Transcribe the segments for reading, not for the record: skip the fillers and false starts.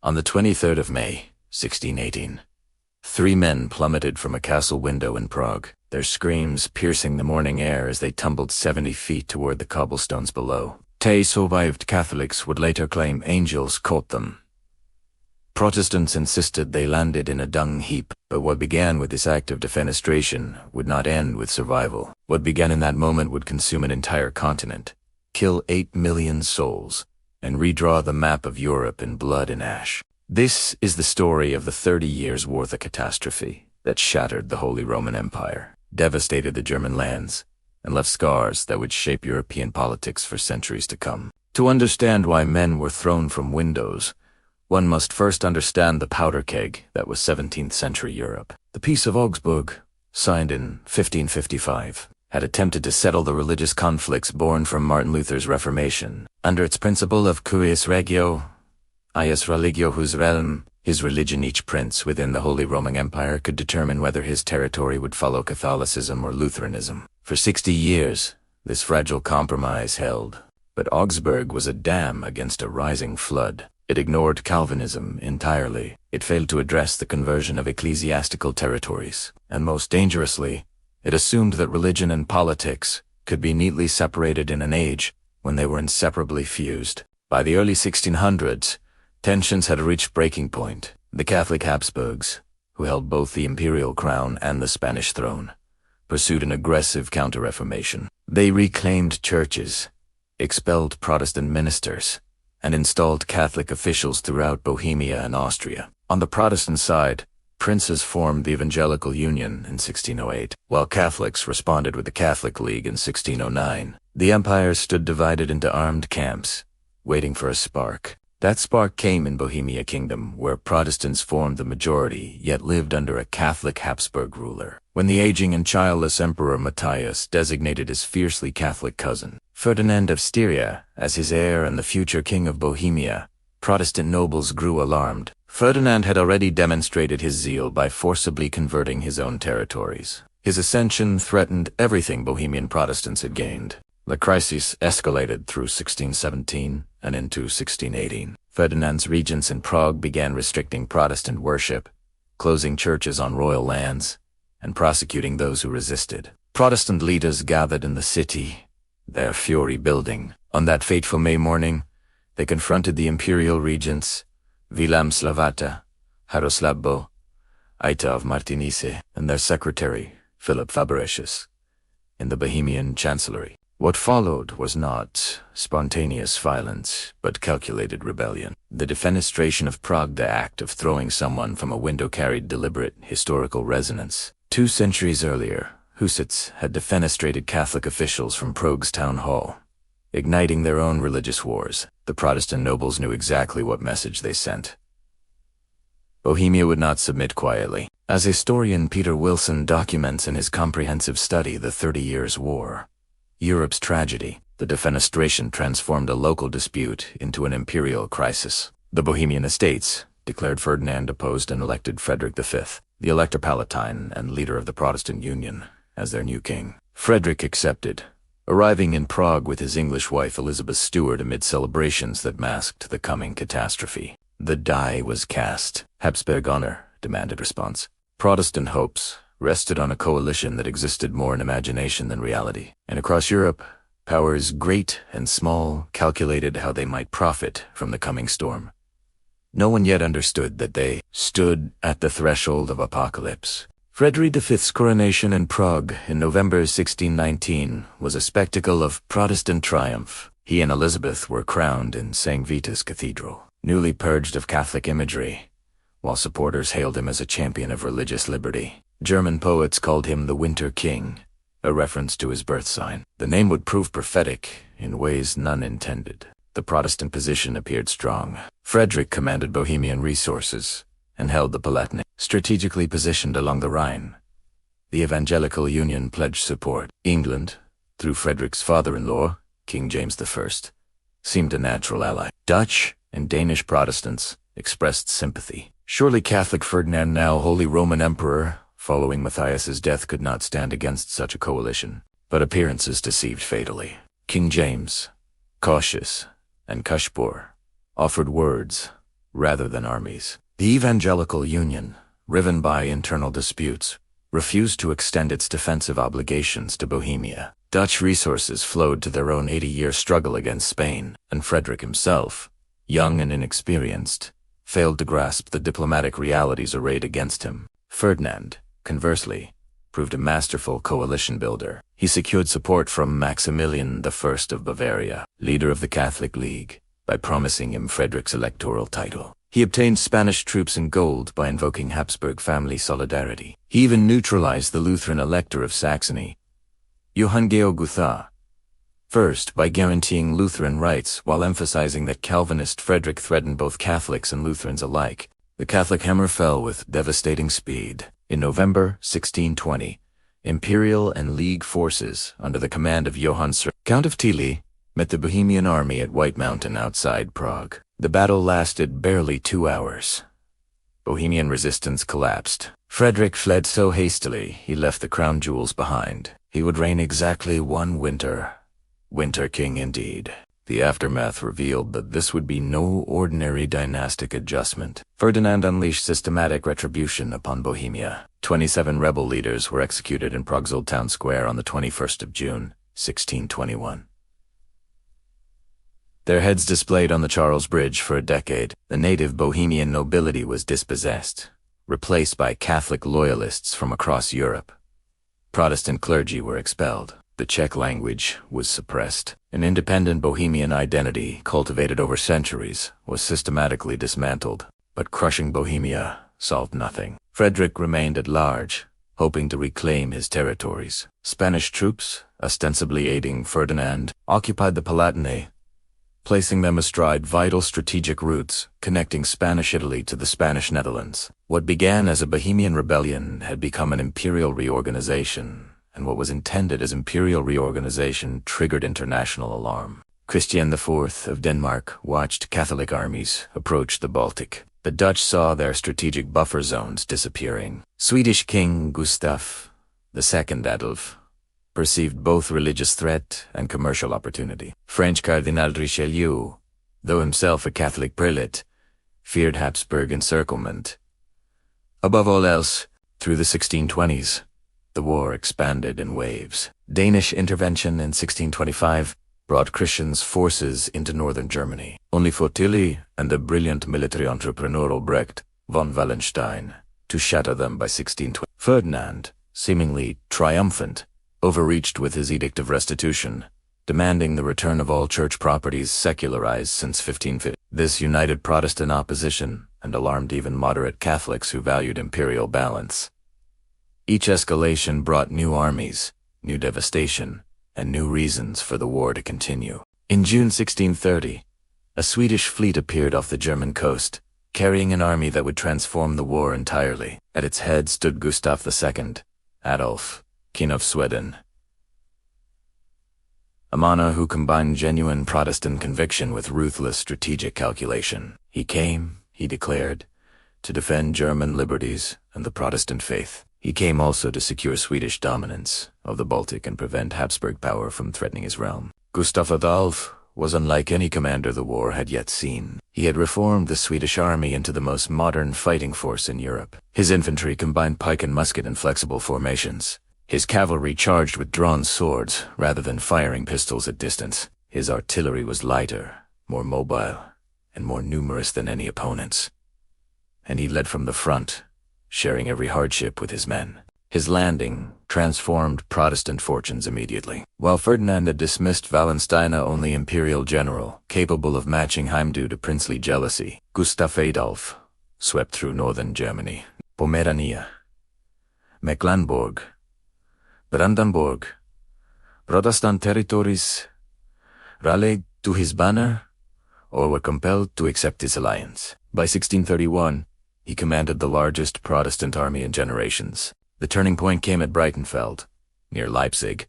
On the 23rd of May, 1618, 3 men plummeted from a castle window in Prague, their screams piercing the morning air as they tumbled 70 feet toward the cobblestones below. Survived Catholics would later claim angels caught them. Protestants insisted they landed in a dung heap, but what began with this act of defenestration would not end with survival. What began in that moment would consume an entire continent, kill 8 million souls, and redraw the map of Europe in blood and ash. This is the story of the 30 years' worth of catastrophe that shattered the Holy Roman Empire, devastated the German lands, and left scars that would shape European politics for centuries to come. To understand why men were thrown from windows, one must first understand the powder keg that was 17th century Europe. The Peace of Augsburg, signed in 1555, had attempted to settle the religious conflicts born from Martin Luther's Reformation. Under its principle of cuius regio, ius religio hus realm, his religion, each prince within the Holy Roman Empire could determine whether his territory would follow Catholicism or Lutheranism. For 60 years, this fragile compromise held, but Augsburg was a dam against a rising flood. It ignored Calvinism entirely. It failed to address the conversion of ecclesiastical territories, and most dangerously, it assumed that religion and politics could be neatly separated in an age when they were inseparably fused. By the early 1600s, tensions had reached breaking point. The Catholic Habsburgs, who held both the imperial crown and the Spanish throne, pursued an aggressive counter-reformation. They reclaimed churches, expelled Protestant ministers, and installed Catholic officials throughout Bohemia and Austria. On the Protestant side, princes formed the Evangelical Union in 1608, while Catholics responded with the Catholic League in 1609. The empire stood divided into armed camps, waiting for a spark. That spark came in Bohemia Kingdom, where Protestants formed the majority, yet lived under a Catholic Habsburg ruler. When the aging and childless Emperor Matthias designated his fiercely Catholic cousin, Ferdinand of Styria, as his heir and the future king of Bohemia, Protestant nobles grew alarmed. Ferdinand had already demonstrated his zeal by forcibly converting his own territories. His ascension threatened everything Bohemian Protestants had gained. The crisis escalated through 1617 and into 1618. Ferdinand's regents in Prague began restricting Protestant worship, closing churches on royal lands, and prosecuting those who resisted. Protestant leaders gathered in the city, their fury building. On that fateful May morning, they confronted the imperial regents, Wilhelm Slavata, Jaroslabo, Aita of Martinice, and their secretary, Philip Fabricius, in the Bohemian chancellery. What followed was not spontaneous violence, but calculated rebellion. The defenestration of Prague, the act of throwing someone from a window, carried deliberate historical resonance. 2 centuries earlier, Hussites had defenestrated Catholic officials from Prague's town hall, igniting their own religious wars. The Protestant nobles knew exactly what message they sent. Bohemia would not submit quietly. As historian Peter Wilson documents in his comprehensive study, The 30 Years' War, Europe's tragedy, the defenestration transformed a local dispute into an imperial crisis. The Bohemian estates declared Ferdinand deposed and elected Frederick V, the Elector Palatine and leader of the Protestant Union, as their new king. Frederick accepted, arriving in Prague with his English wife Elizabeth Stuart amid celebrations that masked the coming catastrophe. The die was cast. Habsburg honor demanded response. Protestant hopes rested on a coalition that existed more in imagination than reality. And across Europe, powers great and small calculated how they might profit from the coming storm. No one yet understood that they stood at the threshold of apocalypse. Frederick V's coronation in Prague in November 1619 was a spectacle of Protestant triumph. He and Elizabeth were crowned in St. Vitus Cathedral, newly purged of Catholic imagery, while supporters hailed him as a champion of religious liberty. German poets called him the Winter King, a reference to his birth sign. The name would prove prophetic in ways none intended. The Protestant position appeared strong. Frederick commanded Bohemian resources and held the Palatinate, strategically positioned along the Rhine. The Evangelical Union pledged support. England, through Frederick's father-in-law, King James I, seemed a natural ally. Dutch and Danish Protestants expressed sympathy. Surely Catholic Ferdinand, now Holy Roman Emperor, following Matthias's death, could not stand against such a coalition. But appearances deceived fatally. King James, cautious and Kashpur, offered words rather than armies. The Evangelical Union, riven by internal disputes, refused to extend its defensive obligations to Bohemia. Dutch resources flowed to their own 80-year struggle against Spain, and Frederick himself, young and inexperienced, failed to grasp the diplomatic realities arrayed against him. Ferdinand, conversely, proved a masterful coalition builder. He secured support from Maximilian I of Bavaria, leader of the Catholic League, by promising him Frederick's electoral title. He obtained Spanish troops and gold by invoking Habsburg family solidarity. He even neutralized the Lutheran elector of Saxony, Johann Georg Gotha, first by guaranteeing Lutheran rights while emphasizing that Calvinist Frederick threatened both Catholics and Lutherans alike. The Catholic hammer fell with devastating speed. In November 1620, Imperial and League forces, under the command of Johann Count of Tilly, met the Bohemian army at White Mountain outside Prague. The battle lasted barely 2 hours. Bohemian resistance collapsed. Frederick fled so hastily he left the crown jewels behind. He would reign exactly 1 winter. Winter king indeed. The aftermath revealed that this would be no ordinary dynastic adjustment. Ferdinand unleashed systematic retribution upon Bohemia. 27 rebel leaders were executed in Prague's Old Town Square on the 21st of June, 1621. Their heads displayed on the Charles Bridge for a decade. The native Bohemian nobility was dispossessed, replaced by Catholic loyalists from across Europe. Protestant clergy were expelled. The Czech language was suppressed. An independent Bohemian identity, cultivated over centuries, was systematically dismantled. But crushing Bohemia solved nothing. Frederick remained at large, hoping to reclaim his territories. Spanish troops, ostensibly aiding Ferdinand, occupied the Palatinate, placing them astride vital strategic routes connecting Spanish Italy to the Spanish Netherlands. What began as a Bohemian rebellion had become an imperial reorganization, and what was intended as imperial reorganization triggered international alarm. Christian IV of Denmark watched Catholic armies approach the Baltic. The Dutch saw their strategic buffer zones disappearing. Swedish King Gustav II Adolf perceived both religious threat and commercial opportunity. French Cardinal Richelieu, though himself a Catholic prelate, feared Habsburg encirclement. Above all else, through the 1620s, the war expanded in waves. Danish intervention in 1625 brought Christians' forces into northern Germany. Only for Tilly and the brilliant military entrepreneur Albrecht von Wallenstein to shatter them by 1620. Ferdinand, seemingly triumphant, overreached with his Edict of Restitution, demanding the return of all church properties secularized since 1550. This united Protestant opposition and alarmed even moderate Catholics who valued imperial balance. Each escalation brought new armies, new devastation, and new reasons for the war to continue. In June 1630, a Swedish fleet appeared off the German coast, carrying an army that would transform the war entirely. At its head stood Gustav II, Adolf, King of Sweden, a monarch who combined genuine Protestant conviction with ruthless strategic calculation. He came, he declared, to defend German liberties and the Protestant faith. He came also to secure Swedish dominance of the Baltic and prevent Habsburg power from threatening his realm. Gustav Adolf was unlike any commander the war had yet seen. He had reformed the Swedish army into the most modern fighting force in Europe. His infantry combined pike and musket in flexible formations. His cavalry charged with drawn swords rather than firing pistols at distance. His artillery was lighter, more mobile, and more numerous than any opponent's. And he led from the front, sharing every hardship with his men. His landing transformed Protestant fortunes immediately. While Ferdinand had dismissed Wallenstein, only imperial general, capable of matching Heimdall to princely jealousy, Gustav Adolf swept through northern Germany, Pomerania, Mecklenburg, Brandenburg, Protestant territories, rallied to his banner, or were compelled to accept his alliance. By 1631, he commanded the largest Protestant army in generations. The turning point came at Breitenfeld, near Leipzig,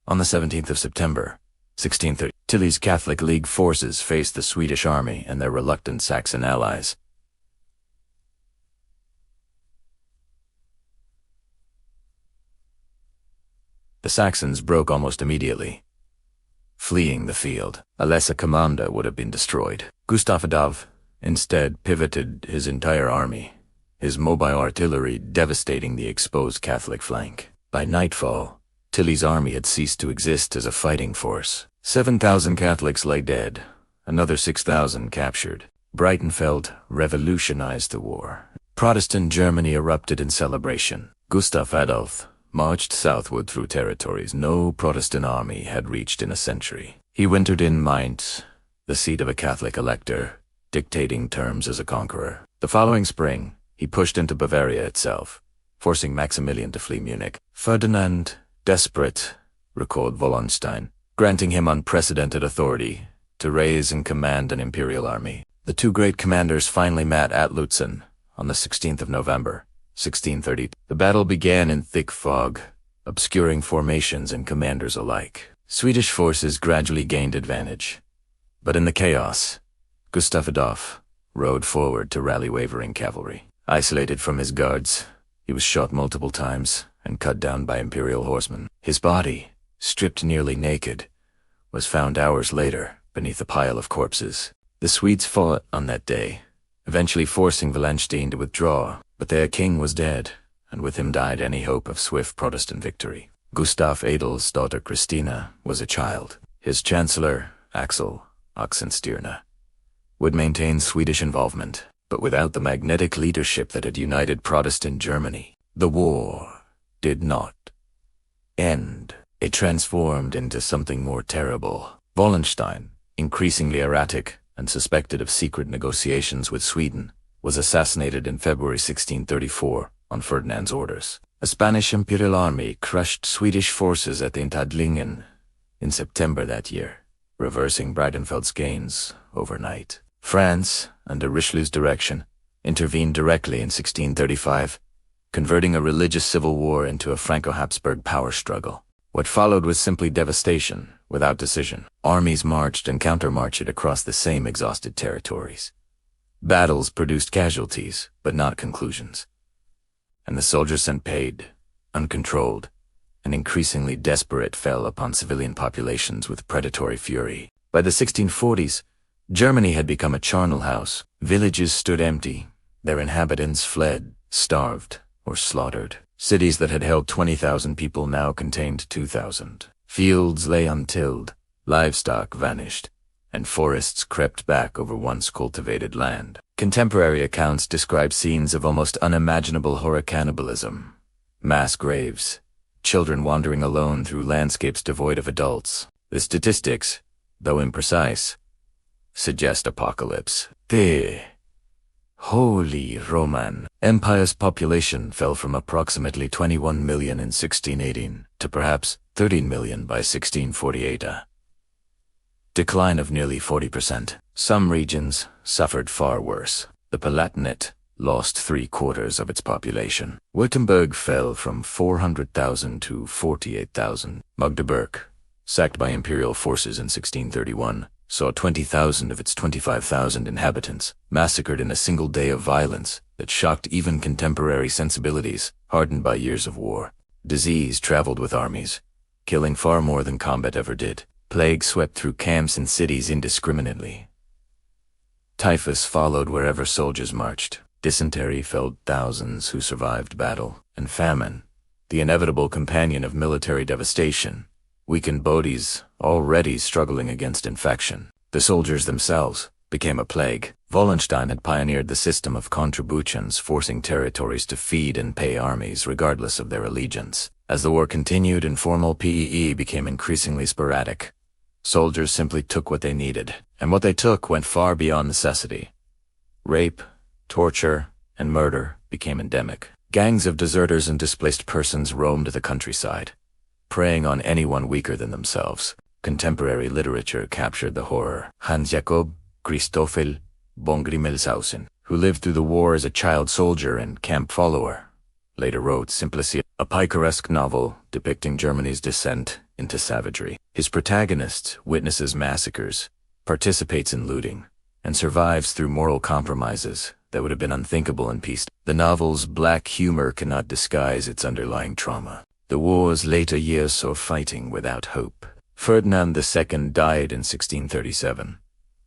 on the 17th of September, 1630. Tilly's Catholic League forces faced the Swedish army and their reluctant Saxon allies. The Saxons broke almost immediately, fleeing the field. A lesser commander would have been destroyed. Gustav Adolf, instead pivoted his entire army, his mobile artillery devastating the exposed Catholic flank. By nightfall, Tilly's army had ceased to exist as a fighting force. 7,000 Catholics lay dead, another 6,000 captured. Breitenfeld revolutionized the war. Protestant Germany erupted in celebration. Gustav Adolf marched southward through territories no Protestant army had reached in a century. He wintered in Mainz, the seat of a Catholic elector, dictating terms as a conqueror. The following spring, he pushed into Bavaria itself, forcing Maximilian to flee Munich. Ferdinand, desperate, recalled Wallenstein, granting him unprecedented authority to raise and command an imperial army. The two great commanders finally met at Lutzen on the 16th of November, 1630. The battle began in thick fog, obscuring formations and commanders alike. Swedish forces gradually gained advantage, but in the chaos, Gustav Adolf rode forward to rally wavering cavalry. Isolated from his guards, he was shot multiple times and cut down by imperial horsemen. His body, stripped nearly naked, was found hours later beneath a pile of corpses. The Swedes fought on that day, eventually forcing Wallenstein to withdraw, but their king was dead, and with him died any hope of swift Protestant victory. Gustav Adolf's daughter Christina was a child. His chancellor, Axel Oxenstierna, would maintain Swedish involvement, but without the magnetic leadership that had united Protestant Germany, the war did not end. It transformed into something more terrible. Wallenstein, increasingly erratic and suspected of secret negotiations with Sweden, was assassinated in February 1634 on Ferdinand's orders. A Spanish imperial army crushed Swedish forces at Intadlingen in September that year, reversing Breitenfeld's gains overnight. France, under Richelieu's direction, intervened directly in 1635, converting a religious civil war into a Franco-Habsburg power struggle. What followed was simply devastation, without decision. Armies marched and countermarched across the same exhausted territories. Battles produced casualties, but not conclusions. And the soldiers sent paid, uncontrolled, and increasingly desperate fell upon civilian populations with predatory fury. By the 1640s, Germany had become a charnel house. Villages stood empty, their inhabitants fled, starved, or slaughtered. Cities that had held 20,000 people now contained 2,000. Fields lay untilled, livestock vanished, and forests crept back over once cultivated land. Contemporary accounts describe scenes of almost unimaginable horror: cannibalism, mass graves, children wandering alone through landscapes devoid of adults. The statistics, though imprecise, suggest apocalypse. The Holy Roman Empire's population fell from approximately 21 million in 1618 to perhaps 13 million by 1648, a decline of nearly 40%. Some regions suffered far worse. The Palatinate lost 3/4 of its population. Württemberg fell from 400,000 to 48,000. Magdeburg, sacked by imperial forces in 1631, saw 20,000 of its 25,000 inhabitants massacred in a single day of violence that shocked even contemporary sensibilities hardened by years of war. Disease traveled with armies, killing far more than combat ever did. Plague swept through camps and cities indiscriminately. Typhus followed wherever soldiers marched. Dysentery felled thousands who survived battle, and famine, the inevitable companion of military devastation, weakened bodies already struggling against infection. The soldiers themselves became a plague. Wallenstein had pioneered the system of contributions, forcing territories to feed and pay armies regardless of their allegiance. As the war continued, informal PEE became increasingly sporadic. Soldiers simply took what they needed, and what they took went far beyond necessity. Rape, torture, and murder became endemic. Gangs of deserters and displaced persons roamed the countryside, preying on anyone weaker than themselves. Contemporary literature captured the horror. Hans Jakob Christoffel Bongrimmelshausen, who lived through the war as a child soldier and camp follower, later wrote Simplicia, a picaresque novel depicting Germany's descent into savagery. His protagonist witnesses massacres, participates in looting, and survives through moral compromises that would have been unthinkable in peace. The novel's black humor cannot disguise its underlying trauma. The war's later years saw fighting without hope. Ferdinand II died in 1637,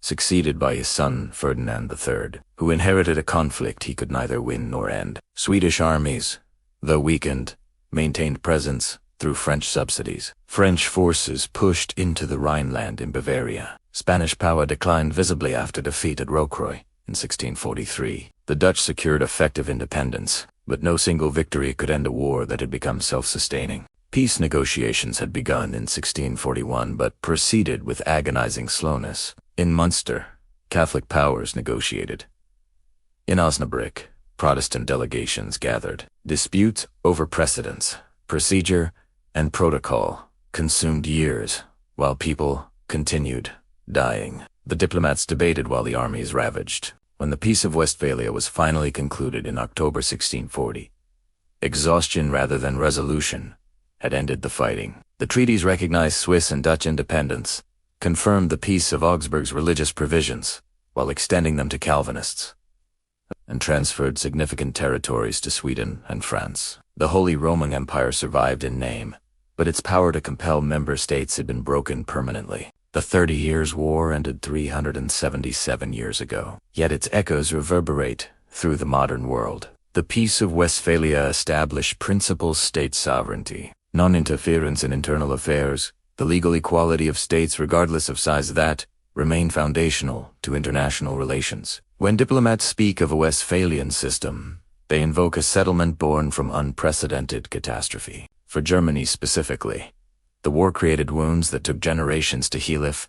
succeeded by his son Ferdinand III, who inherited a conflict he could neither win nor end. Swedish armies, though weakened, maintained presence through French subsidies. French forces pushed into the Rhineland in Bavaria. Spanish power declined visibly after defeat at Rocroi in 1643. The Dutch secured effective independence, but no single victory could end a war that had become self-sustaining. Peace negotiations had begun in 1641 but proceeded with agonizing slowness. In Munster, Catholic powers negotiated. In Osnabrück, Protestant delegations gathered. Disputes over precedents, procedure, and protocol consumed years, while people continued dying. The diplomats debated while the armies ravaged. When the Peace of Westphalia was finally concluded in October 1640, exhaustion rather than resolution had ended the fighting. The treaties recognized Swiss and Dutch independence, confirmed the Peace of Augsburg's religious provisions, while extending them to Calvinists, and transferred significant territories to Sweden and France. The Holy Roman Empire survived in name, but its power to compel member states had been broken permanently. The 30 Years' War ended 377 years ago, yet its echoes reverberate through the modern world. The Peace of Westphalia established principal state sovereignty, non-interference in internal affairs, the legal equality of states regardless of size that remain foundational to international relations. When diplomats speak of a Westphalian system, they invoke a settlement born from unprecedented catastrophe. For Germany specifically, the war created wounds that took generations to heal if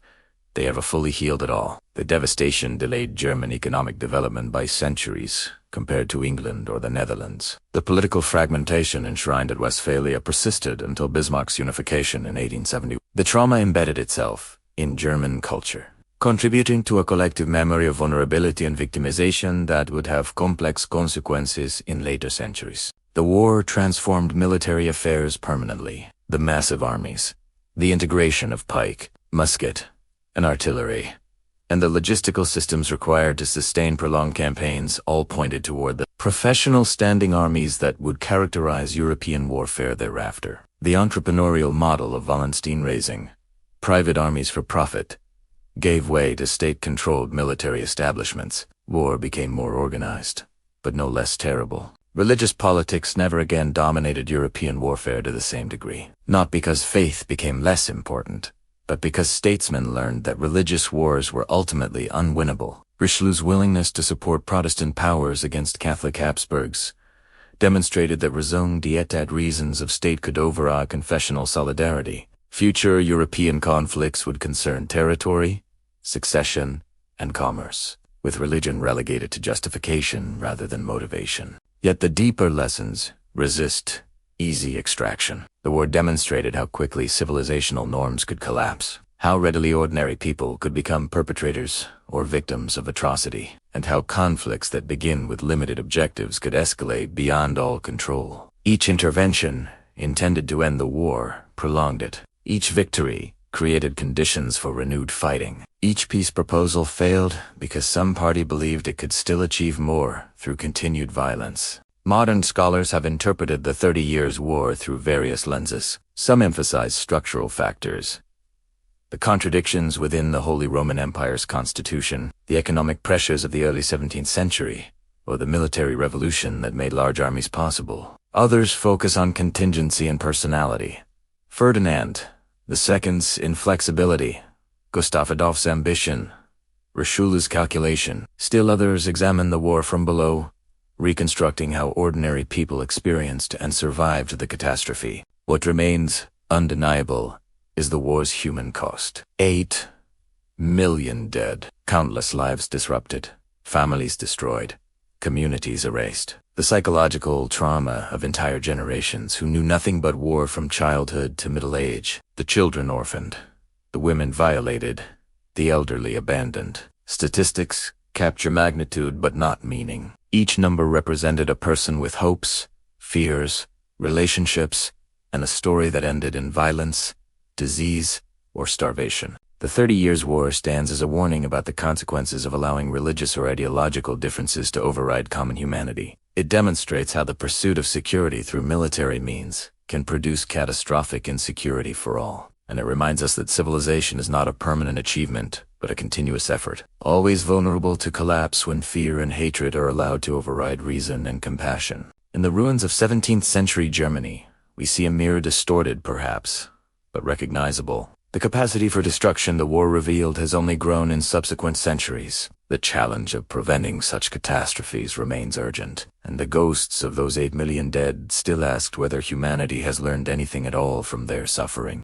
they ever fully healed at all. The devastation delayed German economic development by centuries compared to England or the Netherlands. The political fragmentation enshrined at Westphalia persisted until Bismarck's unification in 1870. The trauma embedded itself in German culture, contributing to a collective memory of vulnerability and victimization that would have complex consequences in later centuries. The war transformed military affairs permanently. The massive armies, the integration of pike, musket, and artillery, and the logistical systems required to sustain prolonged campaigns all pointed toward the professional standing armies that would characterize European warfare thereafter. The entrepreneurial model of Wallenstein-Raising, private armies for profit, gave way to state-controlled military establishments. War became more organized, but no less terrible. Religious politics never again dominated European warfare to the same degree. Not because faith became less important, but because statesmen learned that religious wars were ultimately unwinnable. Richelieu's willingness to support Protestant powers against Catholic Habsburgs demonstrated that raison d'etat reasons of state could overawe confessional solidarity. Future European conflicts would concern territory, succession, and commerce, with religion relegated to justification rather than motivation. Yet the deeper lessons resist easy extraction. The war demonstrated how quickly civilizational norms could collapse, how readily ordinary people could become perpetrators or victims of atrocity, and how conflicts that begin with limited objectives could escalate beyond all control. Each intervention intended to end the war prolonged it. Each victory created conditions for renewed fighting. Each peace proposal failed because some party believed it could still achieve more through continued violence. Modern scholars have interpreted the 30 Years' War through various lenses. Some emphasize structural factors, the contradictions within the Holy Roman Empire's constitution, the economic pressures of the early 17th century, or the military revolution that made large armies possible. Others focus on contingency and personality. Ferdinand II's inflexibility, Gustav Adolph's ambition, Richelieu's calculation. Still others examine the war from below, reconstructing how ordinary people experienced and survived the catastrophe. What remains undeniable is the war's human cost. 8 million dead, countless lives disrupted, families destroyed, communities erased. The psychological trauma of entire generations who knew nothing but war from childhood to middle age. The children orphaned, the women violated, the elderly abandoned. Statistics capture magnitude but not meaning. Each number represented a person with hopes, fears, relationships, and a story that ended in violence, disease, or starvation. The 30 Years' War stands as a warning about the consequences of allowing religious or ideological differences to override common humanity. It demonstrates how the pursuit of security through military means can produce catastrophic insecurity for all. and it reminds us that civilization is not a permanent achievement, but a continuous effort, always vulnerable to collapse when fear and hatred are allowed to override reason and compassion. In the ruins of 17th century Germany, we see a mirror distorted perhaps, but recognizable. The capacity for destruction the war revealed has only grown in subsequent centuries. The challenge of preventing such catastrophes remains urgent, and the ghosts of those 8 million dead still ask whether humanity has learned anything at all from their suffering.